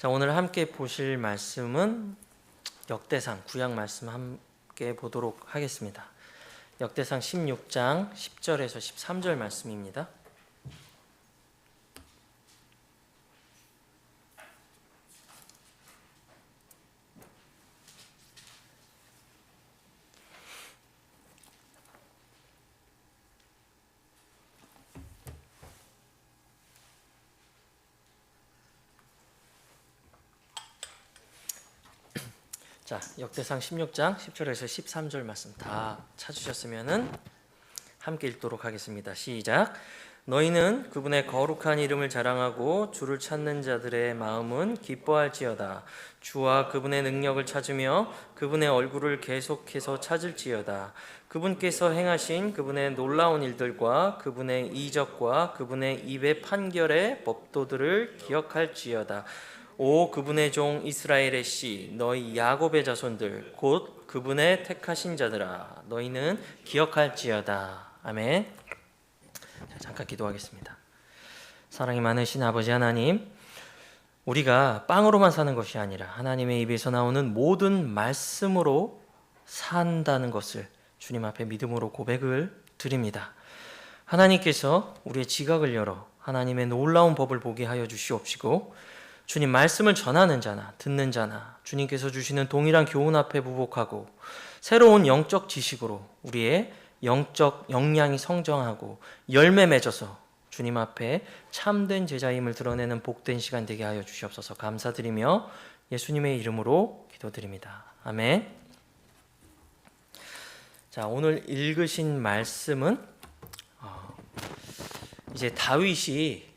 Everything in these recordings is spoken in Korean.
자, 오늘 함께 보실 말씀은 역대상 구약 말씀 함께 보도록 하겠습니다. 역대상 16장 10절에서 13절 말씀입니다. 자, 역대상 16장 10절에서 13절 말씀 다 찾으셨으면은 함께 읽도록 하겠습니다. 시작. 너희는 그분의 거룩한 이름을 자랑하고 주를 찾는 자들의 마음은 기뻐할지어다. 주와 그분의 능력을 찾으며 그분의 얼굴을 계속해서 찾을지어다. 그분께서 행하신 그분의 놀라운 일들과 그분의 이적과 그분의 입의 판결의 법도들을 기억할지어다. 오 그분의 종 이스라엘의 씨 너희 야곱의 자손들 곧 그분의 택하신 자들아 너희는 기억할지어다. 아멘. 자, 잠깐 기도하겠습니다. 사랑이 많으신 아버지 하나님, 우리가 빵으로만 사는 것이 아니라 하나님의 입에서 나오는 모든 말씀으로 산다는 것을 주님 앞에 믿음으로 고백을 드립니다. 하나님께서 우리의 지각을 열어 하나님의 놀라운 법을 보게 하여 주시옵시고, 주님 말씀을 전하는 자나 듣는 자나 주님께서 주시는 동일한 교훈 앞에 부복하고 새로운 영적 지식으로 우리의 영적 역량이 성장하고 열매 맺어서 주님 앞에 참된 제자임을 드러내는 복된 시간 되게 하여 주시옵소서. 감사드리며 예수님의 이름으로 기도드립니다. 아멘. 자, 오늘 읽으신 말씀은 이제 다윗이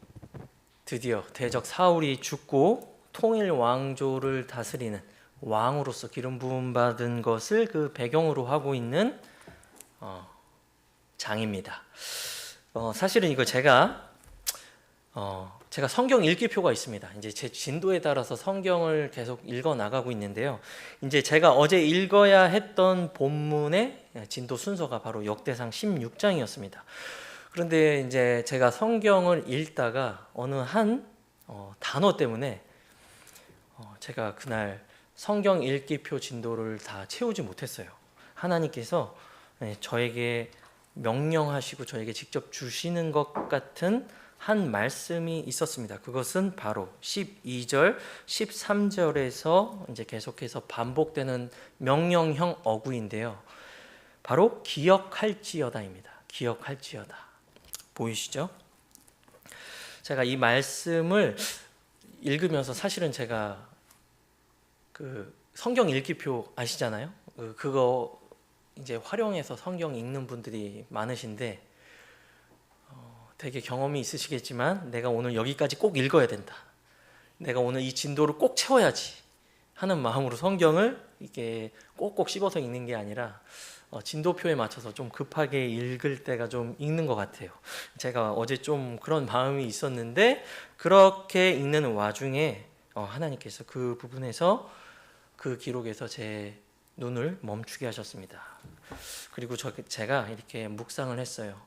드디어 대적 사울이 죽고 통일 왕조를 다스리는 왕으로서 기름 부음 받은 것을 그 배경으로 하고 있는 장입니다. 사실은 이거 제가 성경 읽기표가 있습니다. 이제 제 진도에 따라서 성경을 계속 읽어 나가고 있는데요. 이제 제가 어제 읽어야 했던 본문의 진도 순서가 바로 역대상 16장이었습니다. 그런데 이제 제가 성경을 읽다가 어느 한 단어 때문에 제가 그날 성경 읽기표 진도를 다 채우지 못했어요. 하나님께서 저에게 명령하시고 저에게 직접 주시는 것 같은 한 말씀이 있었습니다. 그것은 바로 12절, 13절에서 이제 계속해서 반복되는 명령형 어구인데요. 바로 기억할지어다입니다. 기억할지어다. 보이시죠? 제가 이 말씀을 읽으면서 사실은 제가 그 성경 읽기표 아시잖아요? 그거 이제 활용해서 성경 읽는 분들이 많으신데 되게 경험이 있으시겠지만 내가 오늘 여기까지 꼭 읽어야 된다. 내가 오늘 이 진도를 꼭 채워야지 하는 마음으로 성경을 이렇게 꼭꼭 씹어서 읽는 게 아니라 진도표에 맞춰서 좀 급하게 읽을 때가 좀 읽는 것 같아요. 제가 어제 좀 그런 마음이 있었는데 그렇게 읽는 와중에 하나님께서 그 부분에서 그 기록에서 제 눈을 멈추게 하셨습니다. 그리고 제가 이렇게 묵상을 했어요.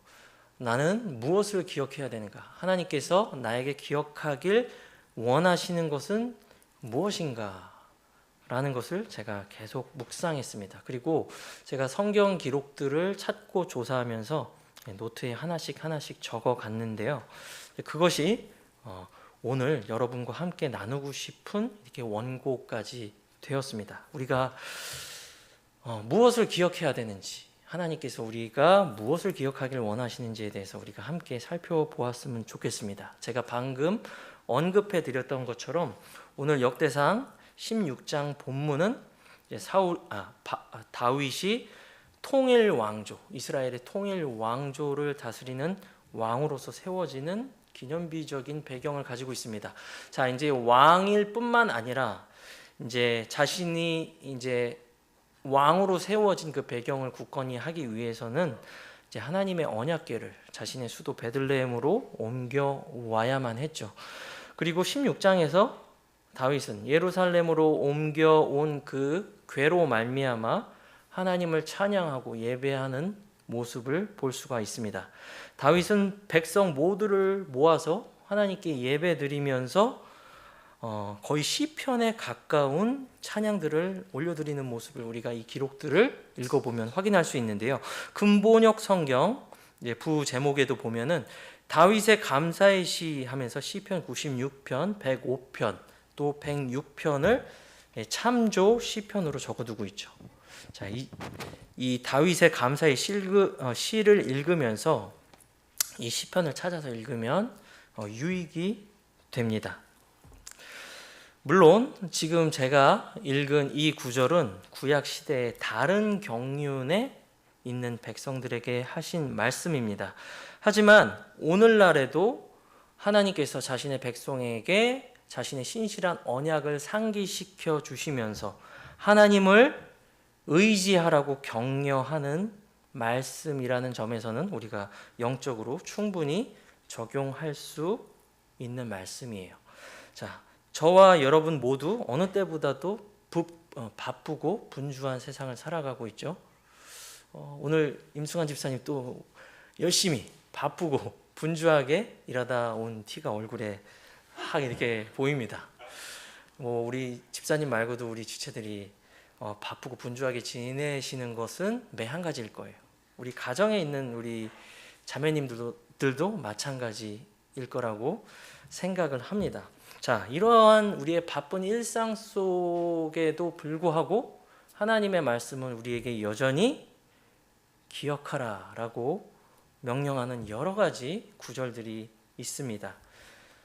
나는 무엇을 기억해야 되는가? 하나님께서 나에게 기억하길 원하시는 것은 무엇인가? 라는 것을 제가 계속 묵상했습니다. 그리고 제가 성경 기록들을 찾고 조사하면서 노트에 하나씩 적어 갔는데요. 그것이 오늘 여러분과 함께 나누고 싶은 이렇게 원고까지 되었습니다. 우리가 무엇을 기억해야 되는지, 하나님께서 우리가 무엇을 기억하길 원하시는지에 대해서 우리가 함께 살펴보았으면 좋겠습니다. 제가 방금 언급해 드렸던 것처럼 오늘 역대상 16장 본문은 이제 다윗이 통일 왕조, 이스라엘의 통일 왕조를 다스리는 왕으로서 세워지는 기념비적인 배경을 가지고 있습니다. 자, 이제 왕일 뿐만 아니라 이제 자신이 이제 왕으로 세워진 그 배경을 굳건히 하기 위해서는 이제 하나님의 언약궤를 자신의 수도 베들레헴으로 옮겨 와야만 했죠. 그리고 16장에서 다윗은 예루살렘으로 옮겨온 그 궤로 말미암아 하나님을 찬양하고 예배하는 모습을 볼 수가 있습니다. 다윗은 백성 모두를 모아서 하나님께 예배드리면서 거의 시편에 가까운 찬양들을 올려드리는 모습을 우리가 이 기록들을 읽어보면 확인할 수 있는데요. 근본역 성경 부제목에도 보면은 다윗의 감사의 시 하면서 시편 96편, 105편, 또 106편을 참조 시편으로 적어두고 있죠. 자, 이 다윗의 감사의 시를 읽으면서 이 시편을 찾아서 읽으면 유익이 됩니다. 물론 지금 제가 읽은 이 구절은 구약 시대의 다른 경륜에 있는 백성들에게 하신 말씀입니다. 하지만 오늘날에도 하나님께서 자신의 백성에게 자신의 신실한 언약을 상기시켜 주시면서 하나님을 의지하라고 격려하는 말씀이라는 점에서는 우리가 영적으로 충분히 적용할 수 있는 말씀이에요. 자, 저와 여러분 모두 어느 때보다도 바쁘고 분주한 세상을 살아가고 있죠. 오늘 임승환 집사님 또 열심히 바쁘고 분주하게 일하다 온 티가 얼굴에 확 이렇게 보입니다. 우리 집사님 말고도 우리 지체들이 바쁘고 분주하게 지내시는 것은 매 한 가지일 거예요. 우리 가정에 있는 우리 자매님들도 마찬가지일 거라고 생각을 합니다. 자, 이러한 우리의 바쁜 일상 속에도 불구하고 하나님의 말씀을 우리에게 여전히 기억하라 라고 명령하는 여러 가지 구절들이 있습니다.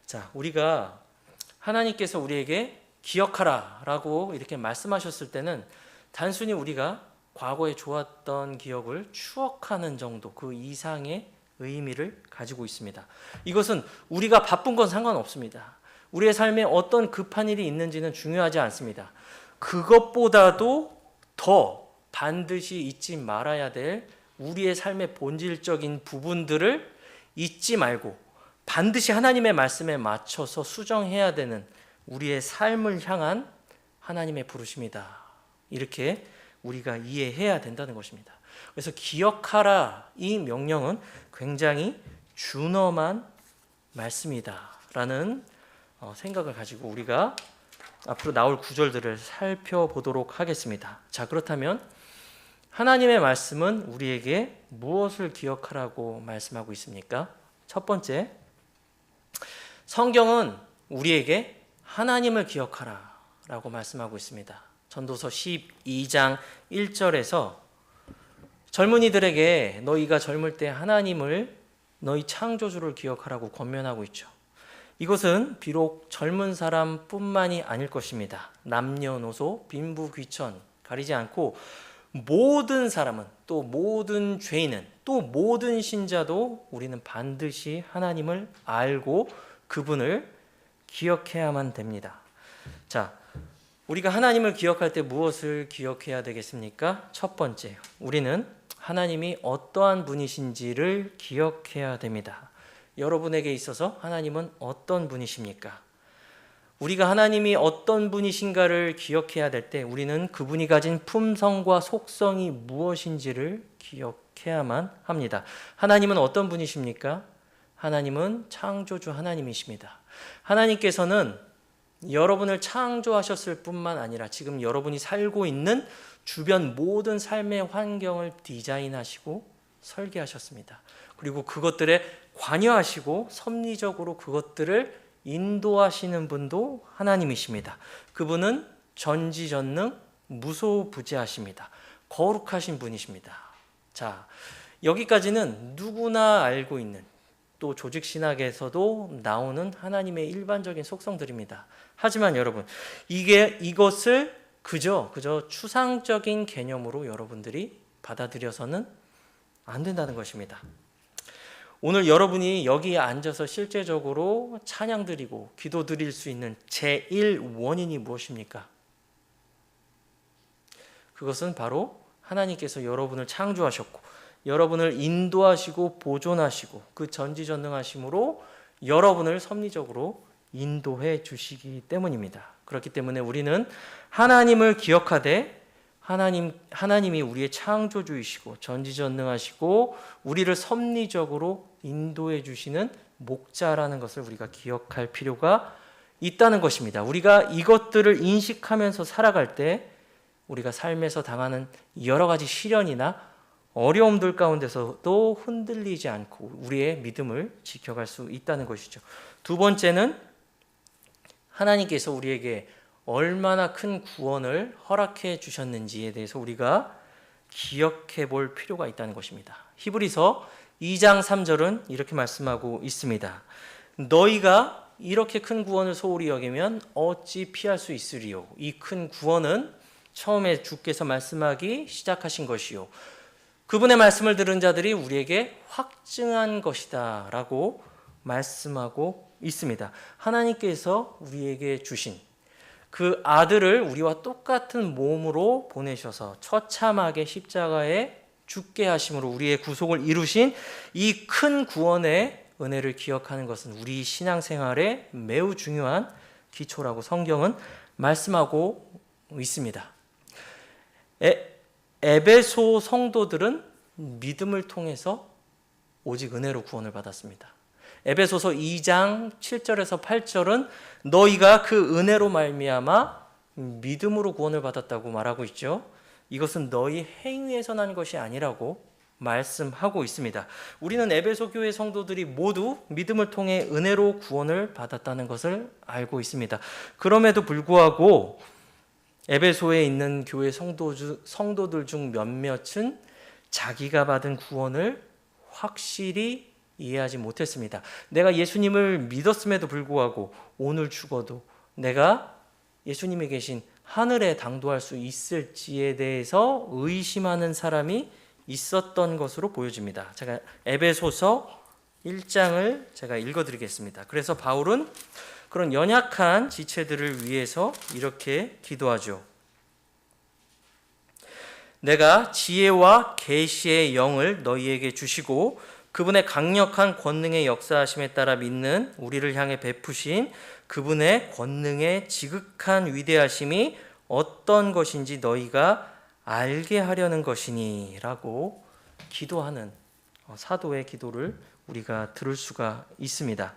자, 우리가 하나님께서 우리에게 기억하라 라고 이렇게 말씀하셨을 때는 단순히 우리가 과거에 좋았던 기억을 추억하는 정도, 그 이상의 의미를 가지고 있습니다. 이것은 우리가 바쁜 건 상관없습니다. 우리의 삶에 어떤 급한 일이 있는지는 중요하지 않습니다. 그것보다도 더 반드시 잊지 말아야 될 우리의 삶의 본질적인 부분들을 잊지 말고 반드시 하나님의 말씀에 맞춰서 수정해야 되는 우리의 삶을 향한 하나님의 부르심이다. 이렇게 우리가 이해해야 된다는 것입니다. 그래서 기억하라, 이 명령은 굉장히 준엄한 말씀이다라는 생각을 가지고 우리가 앞으로 나올 구절들을 살펴보도록 하겠습니다. 자, 그렇다면 하나님의 말씀은 우리에게 무엇을 기억하라고 말씀하고 있습니까? 첫 번째, 성경은 우리에게 하나님을 기억하라 라고 말씀하고 있습니다. 전도서 12장 1절에서 젊은이들에게 너희가 젊을 때 하나님을 너희 창조주를 기억하라고 권면하고 있죠. 이것은 비록 젊은 사람뿐만이 아닐 것입니다. 남녀노소, 빈부, 귀천 가리지 않고 모든 사람은, 또 모든 죄인은, 또 모든 신자도 우리는 반드시 하나님을 알고 그분을 기억해야만 됩니다. 자, 우리가 하나님을 기억할 때 무엇을 기억해야 되겠습니까? 첫 번째, 우리는 하나님이 어떠한 분이신지를 기억해야 됩니다. 여러분에게 있어서 하나님은 어떤 분이십니까? 우리가 하나님이 어떤 분이신가를 기억해야 될 때 우리는 그분이 가진 품성과 속성이 무엇인지를 기억해야만 합니다. 하나님은 어떤 분이십니까? 하나님은 창조주 하나님이십니다. 하나님께서는 여러분을 창조하셨을 뿐만 아니라 지금 여러분이 살고 있는 주변 모든 삶의 환경을 디자인하시고 설계하셨습니다. 그리고 그것들에 관여하시고 섭리적으로 그것들을 인도하시는 분도 하나님이십니다. 그분은 전지전능 무소부재하십니다. 거룩하신 분이십니다. 자, 여기까지는 누구나 알고 있는, 또 조직신학에서도 나오는 하나님의 일반적인 속성들입니다. 하지만 여러분, 이것을 그저 추상적인 개념으로 여러분들이 받아들여서는 안 된다는 것입니다. 오늘 여러분이 여기에 앉아서 실제적으로 찬양 드리고 기도 드릴 수 있는 제1 원인이 무엇입니까? 그것은 바로 하나님께서 여러분을 창조하셨고 여러분을 인도하시고 보존하시고 그 전지전능하심으로 여러분을 섭리적으로 인도해 주시기 때문입니다. 그렇기 때문에 우리는 하나님을 기억하되 하나님이 우리의 창조주이시고 전지전능하시고 우리를 섭리적으로 인도해 주시는 목자라는 것을 우리가 기억할 필요가 있다는 것입니다. 우리가 이것들을 인식하면서 살아갈 때 우리가 삶에서 당하는 여러 가지 시련이나 어려움들 가운데서도 흔들리지 않고 우리의 믿음을 지켜갈 수 있다는 것이죠. 두 번째는 하나님께서 우리에게 얼마나 큰 구원을 허락해 주셨는지에 대해서 우리가 기억해 볼 필요가 있다는 것입니다. 히브리서 2장 3절은 이렇게 말씀하고 있습니다. 너희가 이렇게 큰 구원을 소홀히 여기면 어찌 피할 수 있으리요. 이 큰 구원은 처음에 주께서 말씀하기 시작하신 것이요. 그분의 말씀을 들은 자들이 우리에게 확증한 것이다 라고 말씀하고 있습니다. 하나님께서 우리에게 주신 그 아들을 우리와 똑같은 몸으로 보내셔서 처참하게 십자가에 죽게 하심으로 우리의 구속을 이루신 이 큰 구원의 은혜를 기억하는 것은 우리 신앙생활에 매우 중요한 기초라고 성경은 말씀하고 있습니다. 에베소 성도들은 믿음을 통해서 오직 은혜로 구원을 받았습니다. 에베소서 2장 7절에서 8절은 너희가 그 은혜로 말미암아 믿음으로 구원을 받았다고 말하고 있죠. 이것은 너희 행위에서 난 것이 아니라고 말씀하고 있습니다. 우리는 에베소 교회 성도들이 모두 믿음을 통해 은혜로 구원을 받았다는 것을 알고 있습니다. 그럼에도 불구하고 에베소에 있는 교회 성도들 중 몇몇은 자기가 받은 구원을 확실히 이해하지 못했습니다. 내가 예수님을 믿었음에도 불구하고 오늘 죽어도 내가 예수님이 계신 하늘에 당도할 수 있을지에 대해서 의심하는 사람이 있었던 것으로 보여집니다. 제가 에베소서 1장을 제가 읽어드리겠습니다. 그래서 바울은 그런 연약한 지체들을 위해서 이렇게 기도하죠. 내가 지혜와 계시의 영을 너희에게 주시고 그분의 강력한 권능의 역사하심에 따라 믿는 우리를 향해 베푸신 그분의 권능의 지극한 위대하심이 어떤 것인지 너희가 알게 하려는 것이니 라고 기도하는 사도의 기도를 우리가 들을 수가 있습니다.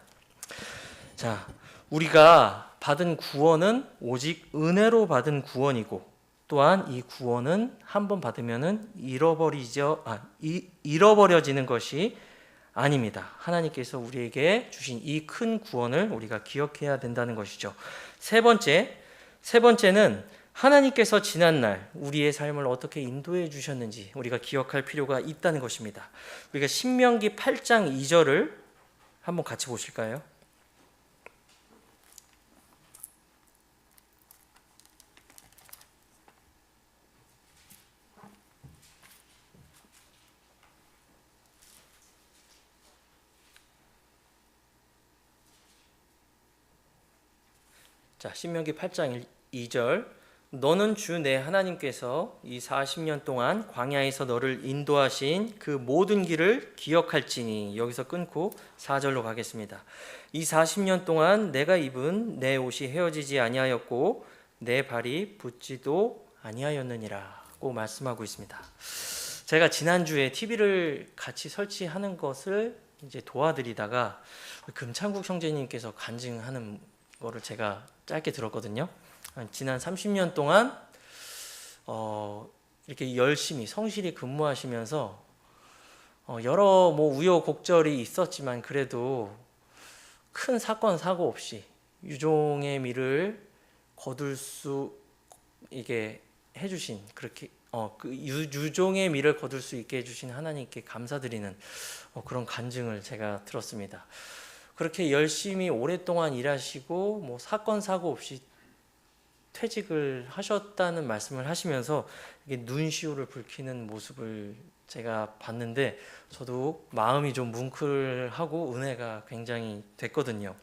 자, 우리가 받은 구원은 오직 은혜로 받은 구원이고 또한 이 구원은 한번 받으면은 잃어버려지는 것이 아닙니다. 하나님께서 우리에게 주신 이 큰 구원을 우리가 기억해야 된다는 것이죠. 세 번째는 하나님께서 지난날 우리의 삶을 어떻게 인도해 주셨는지 우리가 기억할 필요가 있다는 것입니다. 우리가 신명기 8장 2절을 한번 같이 보실까요? 자, 신명기 8장 2절 너는 주 내 하나님께서 이 40년 동안 광야에서 너를 인도하신 그 모든 길을 기억할지니 여기서 끊고 4절로 가겠습니다. 이 40년 동안 내가 입은 내 옷이 헤어지지 아니하였고 내 발이 붓지도 아니하였느니라고 말씀하고 있습니다. 제가 지난주에 TV를 같이 설치하는 것을 이제 도와드리다가 금창국 형제님께서 간증하는 거를 제가 짧게 들었거든요. 지난 30년 동안 이렇게 열심히 성실히 근무하시면서 여러 우여곡절이 있었지만 그래도 큰 사건 사고 없이 유종의 미를 거둘 수 있게 해주신 그렇게 유종의 미를 거둘 수 있게 해주신 하나님께 감사드리는 그런 간증을 제가 들었습니다. 그렇게 열심히 오랫동안 일하시고 사건 사고 없이 퇴직을 하셨다는 말씀을 하시면서 이게 눈시울을 붉히는 모습을 제가 봤는데 저도 마음이 좀 뭉클하고 은혜가 굉장히 됐거든요.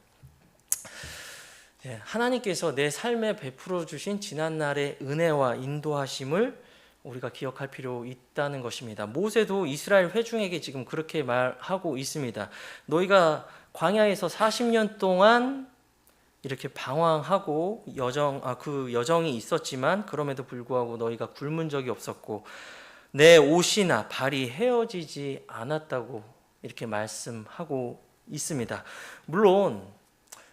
하나님께서 내 삶에 베풀어 주신 지난날의 은혜와 인도하심을 우리가 기억할 필요 있다는 것입니다. 모세도 이스라엘 회중에게 지금 그렇게 말하고 있습니다. 너희가 광야에서 40년 동안 이렇게 방황하고 그 여정이 있었지만 그럼에도 불구하고 너희가 굶은 적이 없었고 내 옷이나 발이 헤어지지 않았다고 이렇게 말씀하고 있습니다. 물론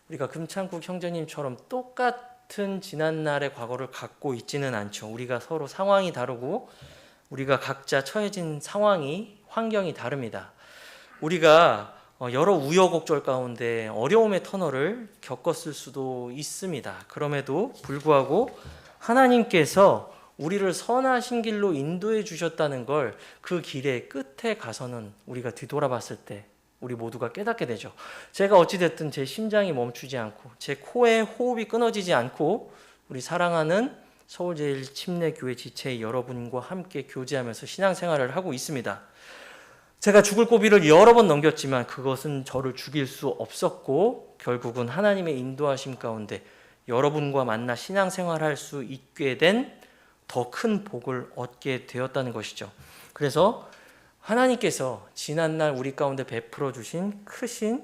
우리가 금창국 형제님처럼 똑같은 지난날의 과거를 갖고 있지는 않죠. 우리가 서로 상황이 다르고 우리가 각자 처해진 상황이 환경이 다릅니다. 우리가 여러 우여곡절 가운데 어려움의 터널을 겪었을 수도 있습니다. 그럼에도 불구하고 하나님께서 우리를 선하신 길로 인도해 주셨다는 걸 그 길의 끝에 가서는 우리가 뒤돌아봤을 때 우리 모두가 깨닫게 되죠. 제가 어찌됐든 제 심장이 멈추지 않고 제 코에 호흡이 끊어지지 않고 우리 사랑하는 서울제일침례교회 지체의 여러분과 함께 교제하면서 신앙생활을 하고 있습니다. 제가 죽을 고비를 여러 번 넘겼지만 그것은 저를 죽일 수 없었고 결국은 하나님의 인도하심 가운데 여러분과 만나 신앙생활할 수 있게 된 더 큰 복을 얻게 되었다는 것이죠. 그래서 하나님께서 지난날 우리 가운데 베풀어 주신 크신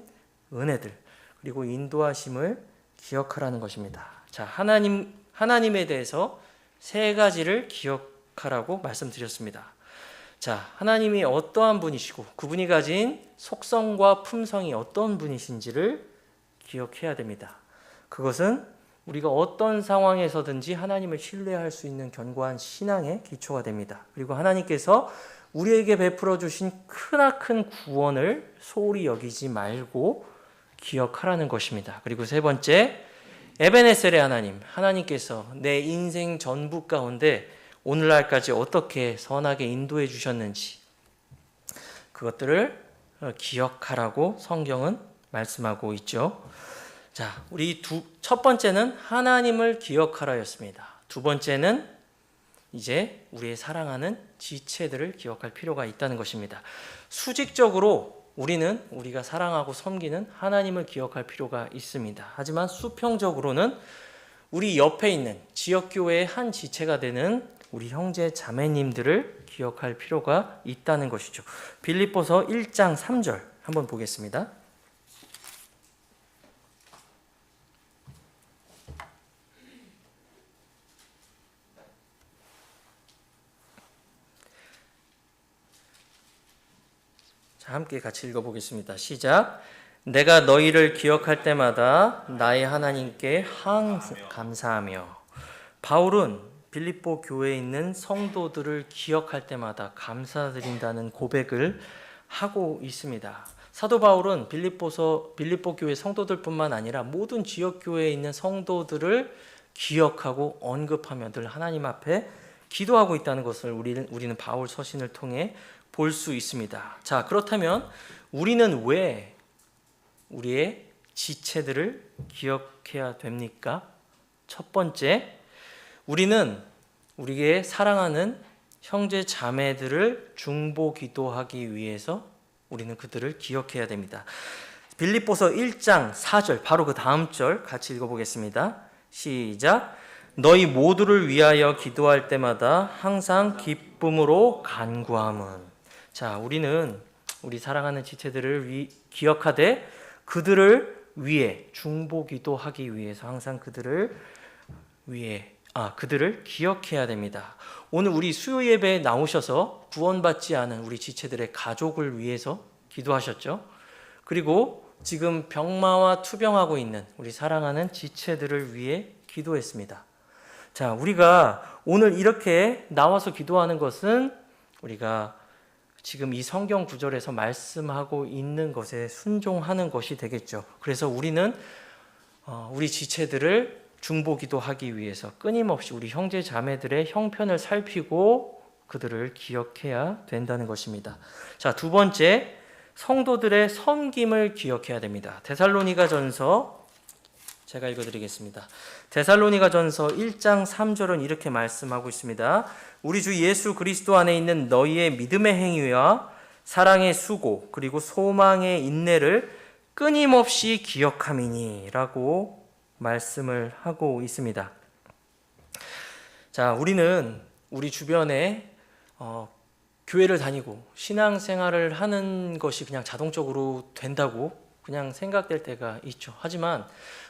은혜들 그리고 인도하심을 기억하라는 것입니다. 자, 하나님에 대해서 세 가지를 기억하라고 말씀드렸습니다. 자, 하나님이 어떠한 분이시고 그분이 가진 속성과 품성이 어떤 분이신지를 기억해야 됩니다. 그것은 우리가 어떤 상황에서든지 하나님을 신뢰할 수 있는 견고한 신앙의 기초가 됩니다. 그리고 하나님께서 우리에게 베풀어 주신 크나큰 구원을 소홀히 여기지 말고 기억하라는 것입니다. 그리고 세 번째, 에베네셀의 하나님께서 내 인생 전부 가운데 오늘날까지 어떻게 선하게 인도해 주셨는지 그것들을 기억하라고 성경은 말씀하고 있죠. 자, 우리 첫 번째는 하나님을 기억하라였습니다. 두 번째는 이제 우리의 사랑하는 지체들을 기억할 필요가 있다는 것입니다. 수직적으로 우리가 사랑하고 섬기는 하나님을 기억할 필요가 있습니다. 하지만 수평적으로는 우리 옆에 있는 지역교회의 한 지체가 되는 우리 형제 자매님들을 기억할 필요가 있다는 것이죠. 빌립보서 1장 3절 한번 보겠습니다. 자, 함께 같이 읽어보겠습니다. 시작. 내가 너희를 기억할 때마다 나의 하나님께 항상 감사하며. 바울은 빌립보 교회에 있는 성도들을 기억할 때마다 감사드린다는 고백을 하고 있습니다. 사도 바울은 빌립보 교회 성도들뿐만 아니라 모든 지역 교회에 있는 성도들을 기억하고 언급하며 늘 하나님 앞에 기도하고 있다는 것을 우리는 바울 서신을 통해 볼 수 있습니다. 자, 그렇다면 우리는 왜 우리의 지체들을 기억해야 됩니까? 첫 번째, 우리는 우리의 사랑하는 형제 자매들을 중보 기도하기 위해서 우리는 그들을 기억해야 됩니다. 빌립보서 1장 4절 바로 그 다음 절 같이 읽어보겠습니다. 시작. 너희 모두를 위하여 기도할 때마다 항상 기쁨으로 간구함은. 자, 우리는 우리 사랑하는 지체들을 기억하되 그들을 위해 중보 기도하기 위해서 항상 그들을 기억해야 됩니다. 오늘 우리 수요 예배에 나오셔서 구원받지 않은 우리 지체들의 가족을 위해서 기도하셨죠. 그리고 지금 병마와 투병하고 있는 우리 사랑하는 지체들을 위해 기도했습니다. 자, 우리가 오늘 이렇게 나와서 기도하는 것은 우리가 지금 이 성경 구절에서 말씀하고 있는 것에 순종하는 것이 되겠죠. 그래서 우리는 우리 지체들을 중보 기도하기 위해서 끊임없이 우리 형제 자매들의 형편을 살피고 그들을 기억해야 된다는 것입니다. 자, 두 번째, 성도들의 섬김을 기억해야 됩니다. 데살로니가전서 제가 읽어드리겠습니다. 데살로니가전서 1장 3절은 이렇게 말씀하고 있습니다. 우리 주 예수 그리스도 안에 있는 너희의 믿음의 행위와 사랑의 수고 그리고 소망의 인내를 끊임없이 기억함이니 라고 말씀을 하고 있습니다. 자, 우리는 우리 주변에 교회를 다니고 신앙생활을 하는 것이 그냥 자동적으로 된다고 그냥 생각될 때가 있죠. 하지만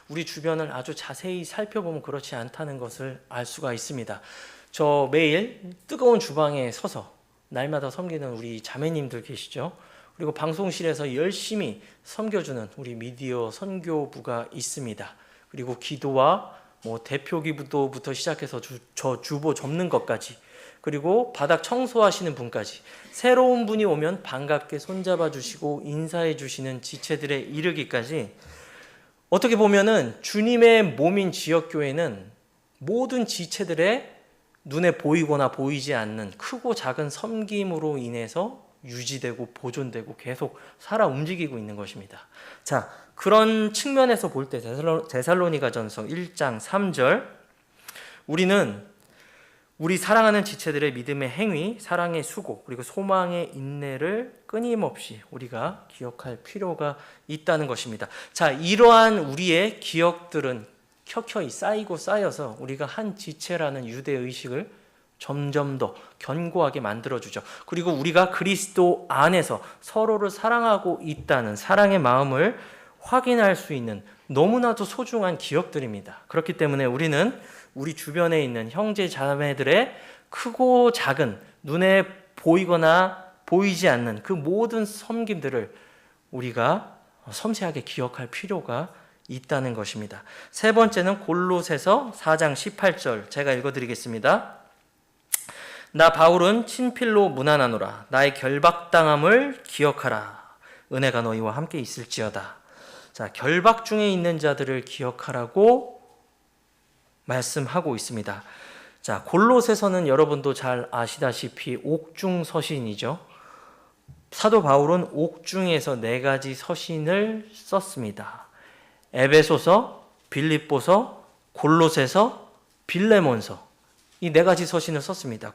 우리 주변을 아주 자세히 살펴보면 그렇지 않다는 것을 알 수가 있습니다. 저 매일 뜨거운 주방에 서서 날마다 섬기는 우리 자매님들 계시죠. 그리고 방송실에서 열심히 섬겨주는 우리 미디어 선교부가 있습니다. 그리고 기도와 대표 기도부터 시작해서 저 주보 접는 것까지, 그리고 바닥 청소하시는 분까지 새로운 분이 오면 반갑게 손잡아 주시고 인사해 주시는 지체들에 이르기까지, 어떻게 보면은 주님의 몸인 지역교회는 모든 지체들의 눈에 보이거나 보이지 않는 크고 작은 섬김으로 인해서 유지되고 보존되고 계속 살아 움직이고 있는 것입니다. 자, 그런 측면에서 볼 때 데살로니가전서 1장 3절, 우리는 우리 사랑하는 지체들의 믿음의 행위, 사랑의 수고, 그리고 소망의 인내를 끊임없이 우리가 기억할 필요가 있다는 것입니다. 자, 이러한 우리의 기억들은 켜켜이 쌓이고 쌓여서 우리가 한 지체라는 유대의식을 점점 더 견고하게 만들어주죠. 그리고 우리가 그리스도 안에서 서로를 사랑하고 있다는 사랑의 마음을 확인할 수 있는 너무나도 소중한 기억들입니다. 그렇기 때문에 우리는 우리 주변에 있는 형제 자매들의 크고 작은, 눈에 보이거나 보이지 않는 그 모든 섬김들을 우리가 섬세하게 기억할 필요가 있다는 것입니다. 세 번째는 골로새서 4장 18절, 제가 읽어드리겠습니다. 나 바울은 친필로 문안하노라. 나의 결박당함을 기억하라. 은혜가 너희와 함께 있을지어다. 자, 결박 중에 있는 자들을 기억하라고 말씀하고 있습니다. 자, 골로새서는 여러분도 잘 아시다시피 옥중 서신이죠. 사도 바울은 옥중에서 4가지 서신을 썼습니다. 에베소서, 빌립보서, 골로새서, 빌레몬서, 이 4가지 서신을 썼습니다.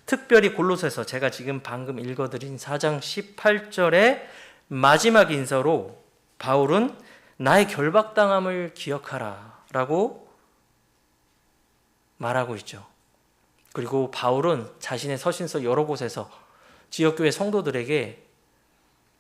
특별히 골로새서, 제가 지금 방금 읽어드린 4장 18절의 마지막 인사로 바울은 나의 결박당함을 기억하라 라고 말하고 있죠. 그리고 바울은 자신의 서신서 여러 곳에서 지역교회 성도들에게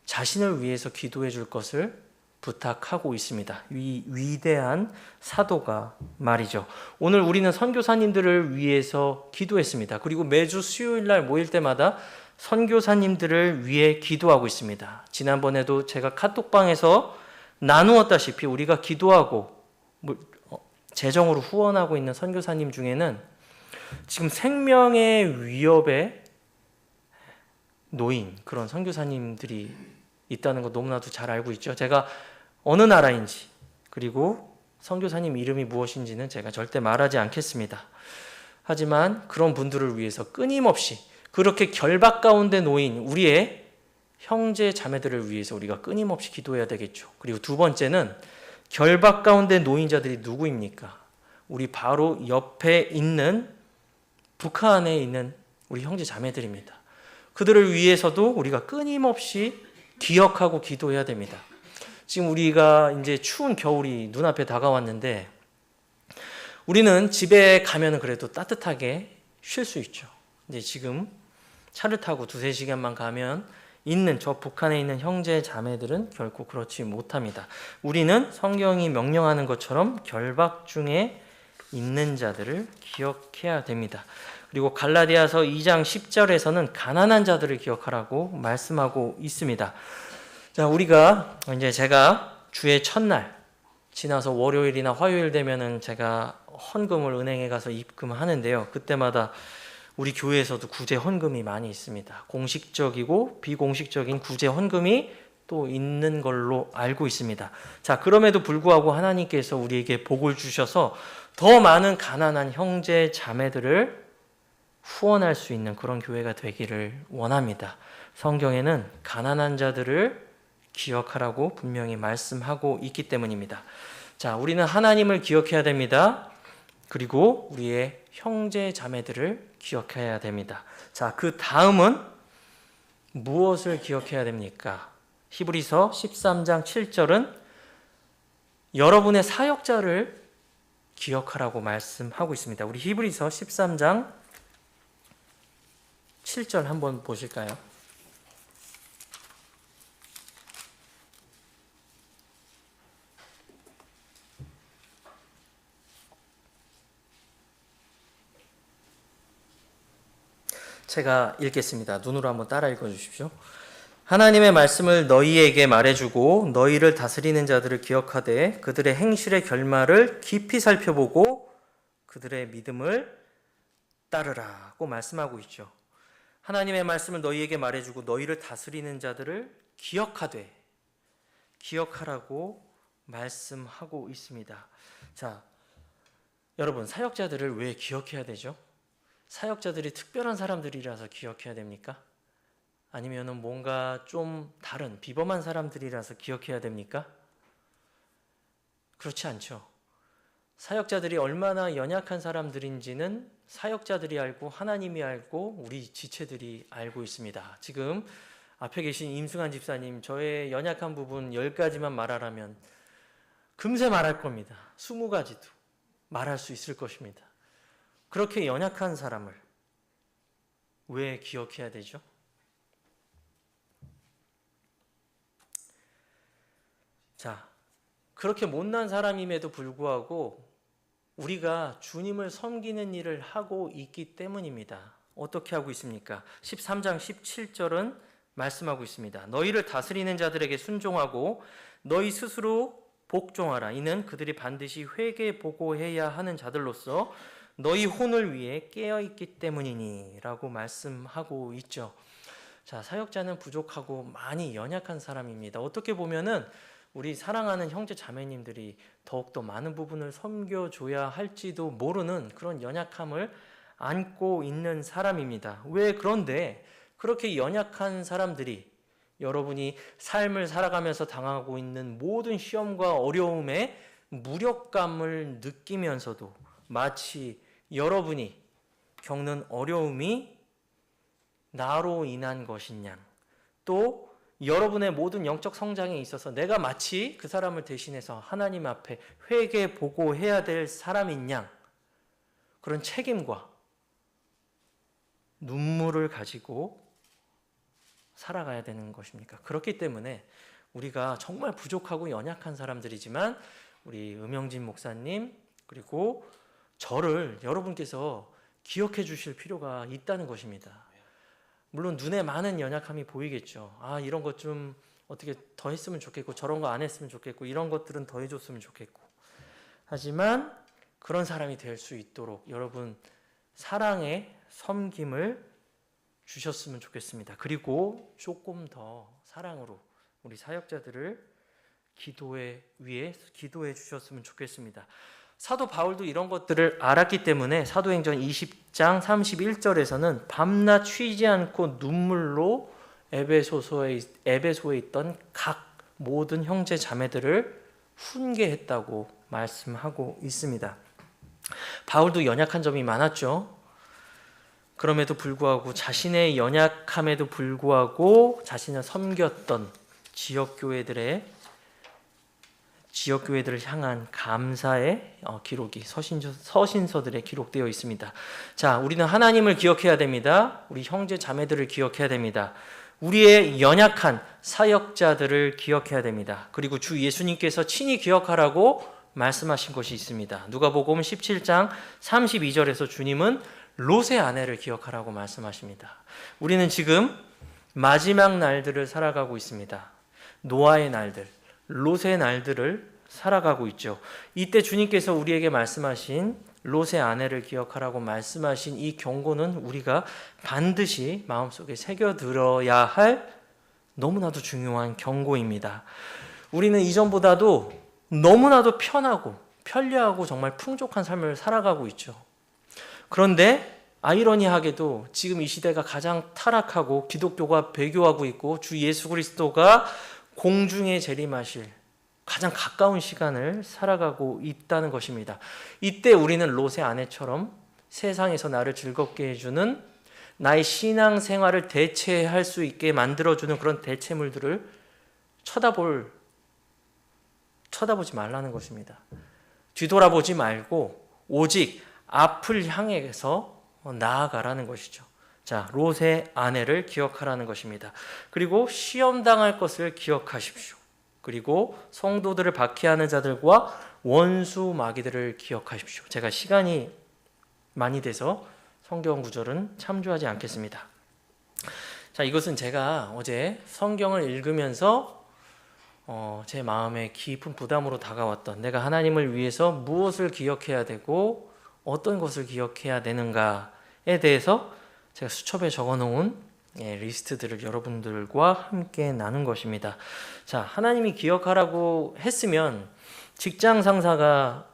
자신을 위해서 기도해 줄 것을 부탁하고 있습니다. 위대한 사도가 말이죠. 오늘 우리는 선교사님들을 위해서 기도했습니다. 그리고 매주 수요일 날 모일 때마다 선교사님들을 위해 기도하고 있습니다. 지난번에도 제가 카톡방에서 나누었다시피 우리가 기도하고 재정으로 후원하고 있는 선교사님 중에는 지금 생명의 위협에 놓인 그런 선교사님들이 있다는 거 너무나도 잘 알고 있죠. 제가 어느 나라인지, 그리고 선교사님 이름이 무엇인지는 제가 절대 말하지 않겠습니다. 하지만 그런 분들을 위해서 끊임없이, 그렇게 결박 가운데 놓인 우리의 형제 자매들을 위해서 우리가 끊임없이 기도해야 되겠죠. 그리고 두 번째는 결박 가운데 놓인 자들이 누구입니까? 우리 바로 옆에 있는 북한에 있는 우리 형제 자매들입니다. 그들을 위해서도 우리가 끊임없이 기억하고 기도해야 됩니다. 지금 우리가 이제 추운 겨울이 눈앞에 다가왔는데 우리는 집에 가면은 그래도 따뜻하게 쉴 수 있죠. 근데 지금 차를 타고 2-3시간만 가면 있는 저 북한에 있는 형제 자매들은 결코 그렇지 못합니다. 우리는 성경이 명령하는 것처럼 결박 중에 있는 자들을 기억해야 됩니다. 그리고 갈라디아서 2장 10절에서는 가난한 자들을 기억하라고 말씀하고 있습니다. 자, 우리가 이제 제가 주의 첫날 지나서 월요일이나 화요일 되면은 제가 헌금을 은행에 가서 입금하는데요. 그때마다 우리 교회에서도 구제 헌금이 많이 있습니다. 공식적이고 비공식적인 구제 헌금이 또 있는 걸로 알고 있습니다. 자, 그럼에도 불구하고 하나님께서 우리에게 복을 주셔서 더 많은 가난한 형제 자매들을 후원할 수 있는 그런 교회가 되기를 원합니다. 성경에는 가난한 자들을 기억하라고 분명히 말씀하고 있기 때문입니다. 자, 우리는 하나님을 기억해야 됩니다. 그리고 우리의 형제 자매들을 기억해야 됩니다. 자, 그 다음은 무엇을 기억해야 됩니까? 히브리서 13장 7절은 여러분의 사역자를 기억하라고 말씀하고 있습니다. 우리 히브리서 13장 7절 한번 보실까요? 제가 읽겠습니다. 눈으로 한번 따라 읽어주십시오. 하나님의 말씀을 너희에게 말해주고 너희를 다스리는 자들을 기억하되 그들의 행실의 결말을 깊이 살펴보고 그들의 믿음을 따르라고 말씀하고 있죠. 하나님의 말씀을 너희에게 말해주고 너희를 다스리는 자들을 기억하라고 말씀하고 있습니다. 자, 여러분, 사역자들을 왜 기억해야 되죠? 사역자들이 특별한 사람들이라서 기억해야 됩니까? 아니면은 뭔가 좀 다른 비범한 사람들이라서 기억해야 됩니까? 그렇지 않죠. 사역자들이 얼마나 연약한 사람들인지는 사역자들이 알고 하나님이 알고 우리 지체들이 알고 있습니다. 지금 앞에 계신 임승환 집사님, 저의 연약한 부분 10가지만 말하라면 금세 말할 겁니다. 20가지도 말할 수 있을 것입니다. 그렇게 연약한 사람을 왜 기억해야 되죠? 자, 그렇게 못난 사람임에도 불구하고 우리가 주님을 섬기는 일을 하고 있기 때문입니다. 어떻게 하고 있습니까? 13장 17절은 말씀하고 있습니다. 너희를 다스리는 자들에게 순종하고 너희 스스로 복종하라. 이는 그들이 반드시 회개 보고해야 하는 자들로서 너희 혼을 위해 깨어있기 때문이니 라고 말씀하고 있죠. 자, 사역자는 부족하고 많이 연약한 사람입니다. 어떻게 보면은 우리 사랑하는 형제 자매님들이 더욱더 많은 부분을 섬겨줘야 할지도 모르는 그런 연약함을 안고 있는 사람입니다. 왜 그런데 그렇게 연약한 사람들이 여러분이 삶을 살아가면서 당하고 있는 모든 시험과 어려움에 무력감을 느끼면서도 마치 여러분이 겪는 어려움이 나로 인한 것인 양, 또 여러분의 모든 영적 성장에 있어서 내가 마치 그 사람을 대신해서 하나님 앞에 회개 보고해야 될 사람인 양, 그런 책임과 눈물을 가지고 살아가야 되는 것입니까? 그렇기 때문에 우리가 정말 부족하고 연약한 사람들이지만 우리 음영진 목사님 그리고 저를 여러분께서 기억해 주실 필요가 있다는 것입니다. 물론 눈에 많은 연약함이 보이겠죠. 아, 이런 것 좀 어떻게 더 했으면 좋겠고 저런 거 안 했으면 좋겠고 이런 것들은 더 해줬으면 좋겠고, 하지만 그런 사람이 될 수 있도록 여러분 사랑의 섬김을 주셨으면 좋겠습니다. 그리고 조금 더 사랑으로 우리 사역자들을 위해 기도해 주셨으면 좋겠습니다. 사도 바울도 이런 것들을 알았기 때문에 사도행전 20장 31절에서는 밤낮 쉬지 않고 눈물로 에베소에 있던 각 모든 형제 자매들을 훈계했다고 말씀하고 있습니다. 바울도 연약한 점이 많았죠. 그럼에도 불구하고 자신의 연약함에도 불구하고 자신을 섬겼던 지역교회들을 향한 감사의 기록이 서신서들에 기록되어 있습니다. 자, 우리는 하나님을 기억해야 됩니다. 우리 형제 자매들을 기억해야 됩니다. 우리의 연약한 사역자들을 기억해야 됩니다. 그리고 주 예수님께서 친히 기억하라고 말씀하신 것이 있습니다. 누가복음 17장 32절에서 주님은 롯의 아내를 기억하라고 말씀하십니다. 우리는 지금 마지막 날들을 살아가고 있습니다. 노아의 날들, 롯의 날들을 살아가고 있죠. 이때 주님께서 우리에게 말씀하신 롯의 아내를 기억하라고 말씀하신 이 경고는 우리가 반드시 마음속에 새겨들어야 할 너무나도 중요한 경고입니다. 우리는 이전보다도 너무나도 편리하고 정말 풍족한 삶을 살아가고 있죠. 그런데 아이러니하게도 지금 이 시대가 가장 타락하고 기독교가 배교하고 있고 주 예수 그리스도가 공중에 재림하실 가장 가까운 시간을 살아가고 있다는 것입니다. 이때 우리는 롯의 아내처럼 세상에서 나를 즐겁게 해주는 나의 신앙 생활을 대체할 수 있게 만들어주는 그런 대체물들을 쳐다보지 말라는 것입니다. 뒤돌아보지 말고 오직 앞을 향해서 나아가라는 것이죠. 자, 롯의 아내를 기억하라는 것입니다. 그리고 시험당할 것을 기억하십시오. 그리고 성도들을 박해하는 자들과 원수 마귀들을 기억하십시오. 제가 시간이 많이 돼서 성경 구절은 참조하지 않겠습니다. 자, 이것은 제가 어제 성경을 읽으면서 제 마음에 깊은 부담으로 다가왔던, 내가 하나님을 위해서 무엇을 기억해야 되고 어떤 것을 기억해야 되는가에 대해서 제가 수첩에 적어놓은 리스트들을 여러분들과 함께 나눈 것입니다. 자, 하나님이 기억하라고 했으면 직장 상사가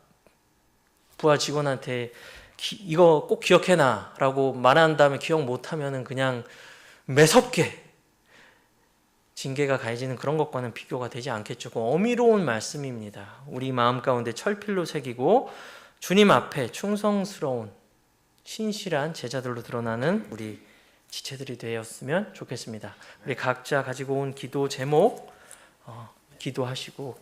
부하 직원한테 이거 꼭 기억해놔 라고 말한 다음에 기억 못하면 그냥 매섭게 징계가 가해지는 그런 것과는 비교가 되지 않겠죠. 어미로운 말씀입니다. 우리 마음 가운데 철필로 새기고 주님 앞에 충성스러운 신실한 제자들로 드러나는 우리 지체들이 되었으면 좋겠습니다. 우리 각자 가지고 온 기도 제목 기도하시고